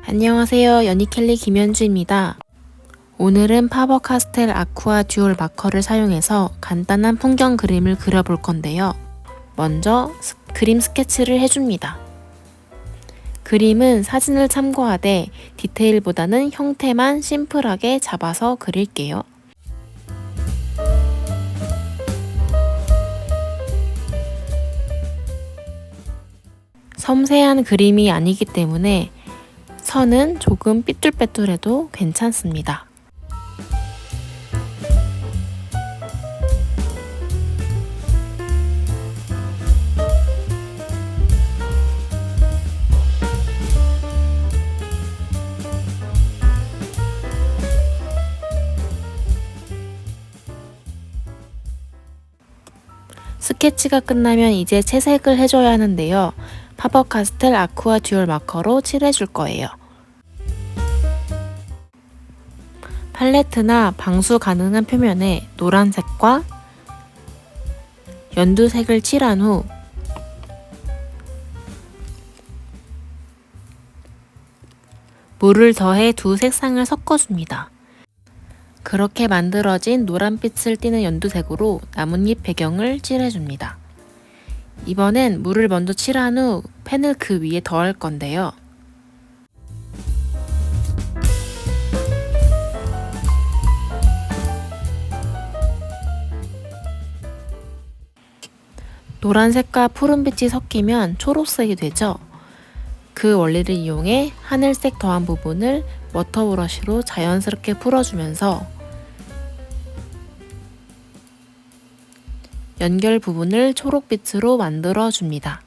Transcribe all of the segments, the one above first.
안녕하세요. 연희켈리 김현주입니다. 오늘은 파버카스텔 아쿠아 듀얼 마커를 사용해서 간단한 풍경 그림을 그려볼 건데요. 먼저 그림 스케치를 해줍니다. 그림은 사진을 참고하되 디테일보다는 형태만 심플하게 잡아서 그릴게요. 섬세한 그림이 아니기 때문에 선은 조금 삐뚤빼뚤해도 괜찮습니다. 스케치가 끝나면 이제 채색을 해줘야 하는데요. 파버카스텔 아쿠아 듀얼 마커로 칠해줄 거예요. 팔레트나 방수 가능한 표면에 노란색과 연두색을 칠한 후 물을 더해 두 색상을 섞어줍니다. 그렇게 만들어진 노란빛을 띠는 연두색으로 나뭇잎 배경을 칠해줍니다. 이번엔 물을 먼저 칠한 후 펜을 그 위에 더할 건데요. 노란색과 푸른빛이 섞이면 초록색이 되죠. 그 원리를 이용해 하늘색 더한 부분을 워터 브러쉬로 자연스럽게 풀어주면서 연결 부분을 초록빛으로 만들어줍니다.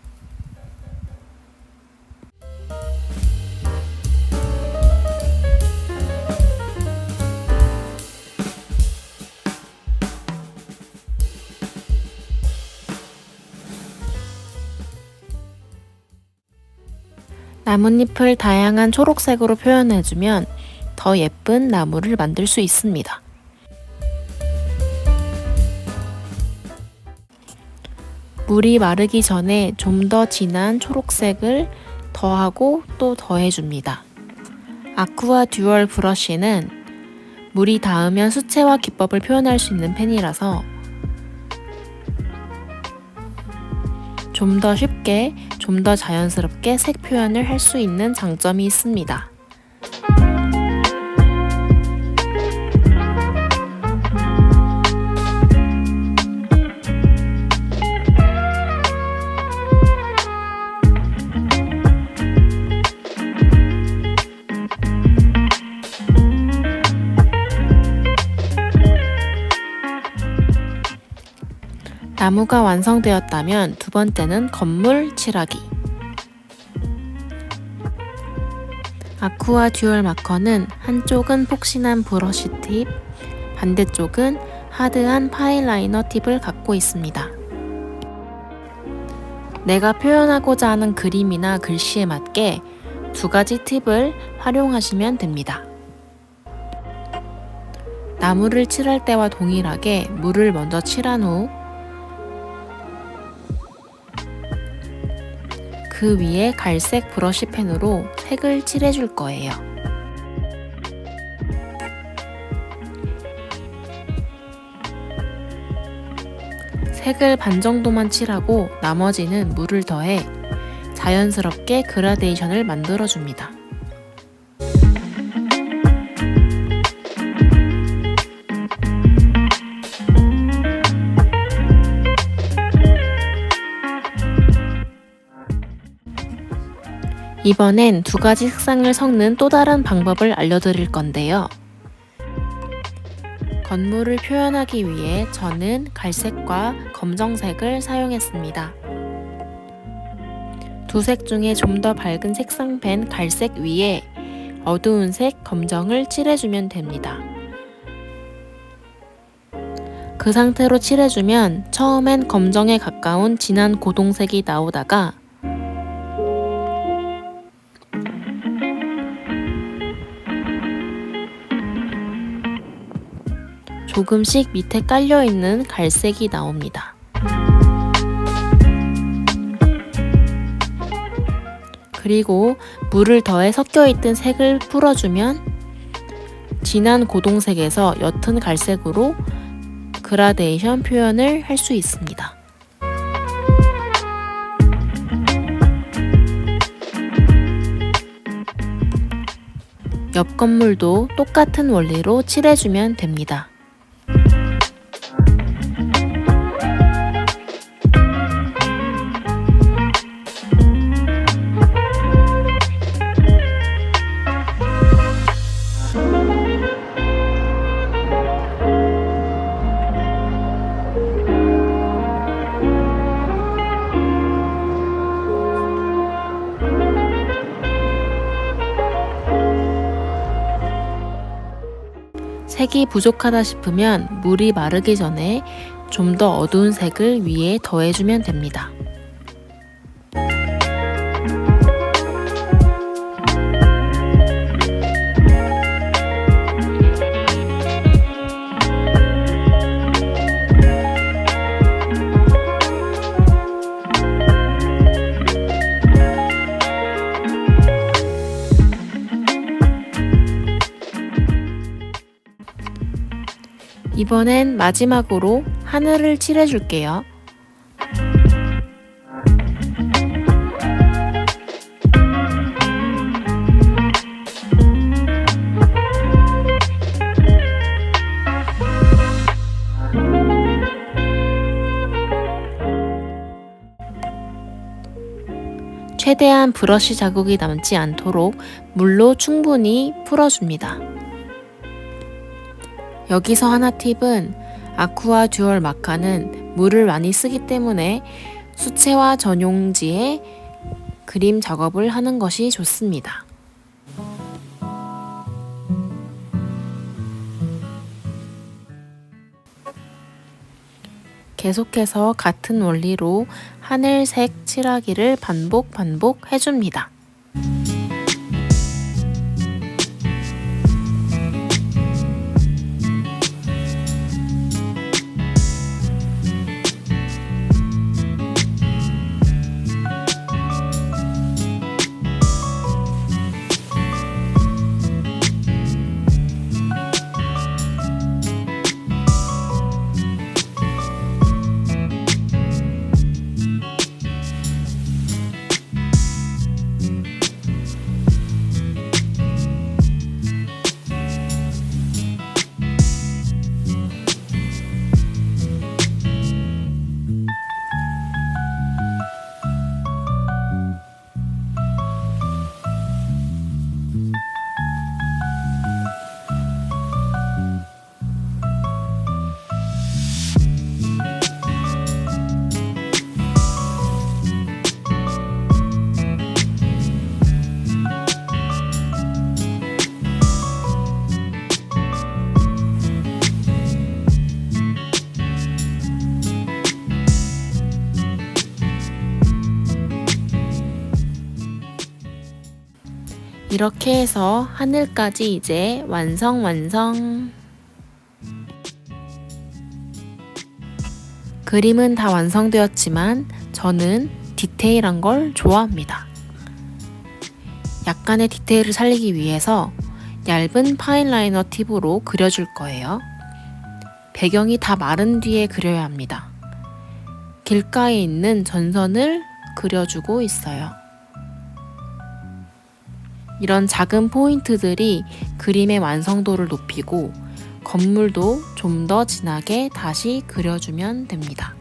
나뭇잎을 다양한 초록색으로 표현해주면 더 예쁜 나무를 만들 수 있습니다. 물이 마르기 전에 좀 더 진한 초록색을 더하고 또 더해줍니다. 아쿠아 듀얼 브러쉬는 물이 닿으면 수채화 기법을 표현할 수 있는 펜이라서 좀 더 쉽게, 좀 더 자연스럽게 색 표현을 할 수 있는 장점이 있습니다. 나무가 완성되었다면 두 번째는 건물 칠하기. 아쿠아 듀얼 마커는 한쪽은 폭신한 브러쉬 팁, 반대쪽은 하드한 파일 라이너 팁을 갖고 있습니다. 내가 표현하고자 하는 그림이나 글씨에 맞게 두 가지 팁을 활용하시면 됩니다. 나무를 칠할 때와 동일하게 물을 먼저 칠한 후 그 위에 갈색 브러쉬 펜으로 색을 칠해줄 거예요. 색을 반 정도만 칠하고 나머지는 물을 더해 자연스럽게 그라데이션을 만들어줍니다. 이번엔 두 가지 색상을 섞는 또 다른 방법을 알려드릴 건데요. 건물을 표현하기 위해 저는 갈색과 검정색을 사용했습니다. 두 색 중에 좀 더 밝은 색상펜 갈색 위에 어두운 색 검정을 칠해주면 됩니다. 그 상태로 칠해주면 처음엔 검정에 가까운 진한 고동색이 나오다가 조금씩 밑에 깔려있는 갈색이 나옵니다. 그리고 물을 더해 섞여있던 색을 풀어주면 진한 고동색에서 옅은 갈색으로 그라데이션 표현을 할 수 있습니다. 옆 건물도 똑같은 원리로 칠해주면 됩니다. 색이 부족하다 싶으면 물이 마르기 전에 좀 더 어두운 색을 위에 더해주면 됩니다. 이번엔 마지막으로 하늘을 칠해줄게요. 최대한 브러쉬 자국이 남지 않도록 물로 충분히 풀어줍니다. 여기서 하나 팁은 아쿠아 듀얼 마카는 물을 많이 쓰기 때문에 수채화 전용지에 그림 작업을 하는 것이 좋습니다. 계속해서 같은 원리로 하늘색 칠하기를 반복 해줍니다. 이렇게 해서 하늘까지 이제 완성! 그림은 다 완성되었지만 저는 디테일한 걸 좋아합니다. 약간의 디테일을 살리기 위해서 얇은 파인 라이너 팁으로 그려줄 거예요. 배경이 다 마른 뒤에 그려야 합니다. 길가에 있는 전선을 그려주고 있어요. 이런 작은 포인트들이 그림의 완성도를 높이고 건물도 좀 더 진하게 다시 그려주면 됩니다.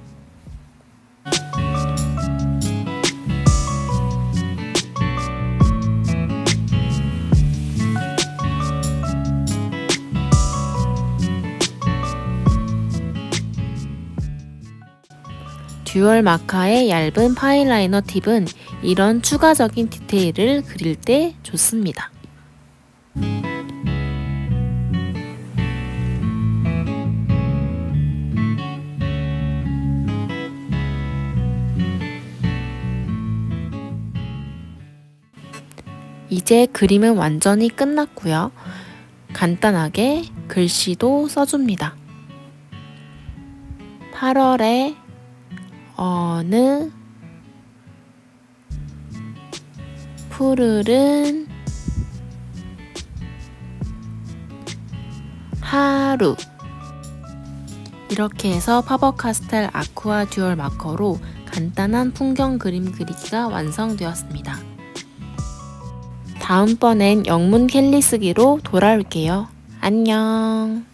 듀얼 마카의 얇은 파인 라이너 팁은 이런 추가적인 디테일을 그릴 때 좋습니다. 이제 그림은 완전히 끝났고요. 간단하게 글씨도 써줍니다. 8월에 어느 푸르른 하루. 이렇게 해서 파버카스텔 아쿠아 듀얼 마커로 간단한 풍경 그림 그리기가 완성되었습니다. 다음번엔 영문 캘리 쓰기로 돌아올게요. 안녕.